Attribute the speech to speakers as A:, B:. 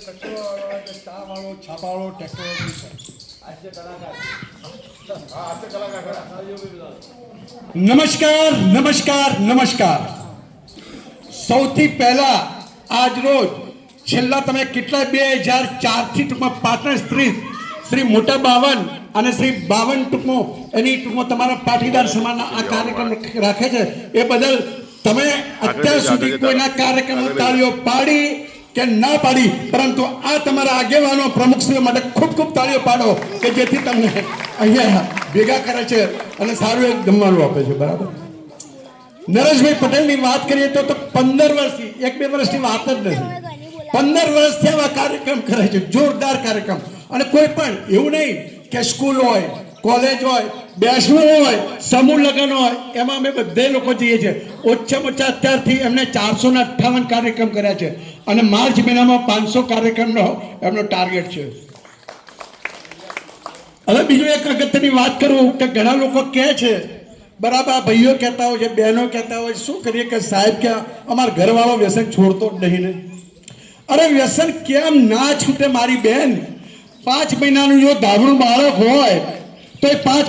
A: છાપાવાળો technology નમસ્કાર નમસ્કાર નમસ્કાર સૌથી પહેલા આજ રોજ છેલ્લા તમે કેટલા 2004 થી ટૂંકમાં પાટણ શ્રી મોટા બાવન અને શ્રી 52 ટૂંકમાં એની ટૂંકમાં તમારા પાટીદાર સમાજના આ કાર્યક્રમ રાખે છે એ બદલ તમે અત્યાર સુધી કોઈના કાર્યક્રમ તાળીઓ પાડી કે ના પાડી, પરંતુ આ તમારા આગેવાનો પ્રમુખશ્રીઓ માટે ખૂબ ખૂબ તાળીઓ પાડો કે જેથી તમને અહીંયા ભેગા કરે છે અને સારું એક જમવાનું આપે છે. બરાબર. નરેશભાઈ પટેલની વાત કરીએ તો 15 વર્ષથી 1-2 વર્ષની વાત જ નથી, 15 વર્ષથી આવા કાર્યક્રમ કરે છે, જોરદાર કાર્યક્રમ. અને કોઈ પણ એવું નહીં કે સ્કૂલ હોય, કોલેજ હોય, બેસવું હોય, સમૂહ લગ્ન હોય, એમાં અમે બધે લોકો જઈએ છીએ. ઓછામાં ઓછા અત્યારથી એમને 458 કાર્યક્રમ કર્યા છે અને માર્ચ મહિનામાં 500 કાર્યક્રમનો એમનો ટાર્ગેટ છે. હવે બીજું એક અગત્યની વાત કરું કે ઘણા લોકો કહે છે, બરાબર, ભાઈઓ કહેતા હોય છે, બહેનો કહેતા હોય, શું કરીએ કે સાહેબ કે અમારા ઘરવાળો વ્યસન છોડતો જ નહીં ને. અરે વ્યસન કેમ ના છૂટે મારી બેન? 5 મહિનાનું જો ધાબળું બાળક હોય તો એ 5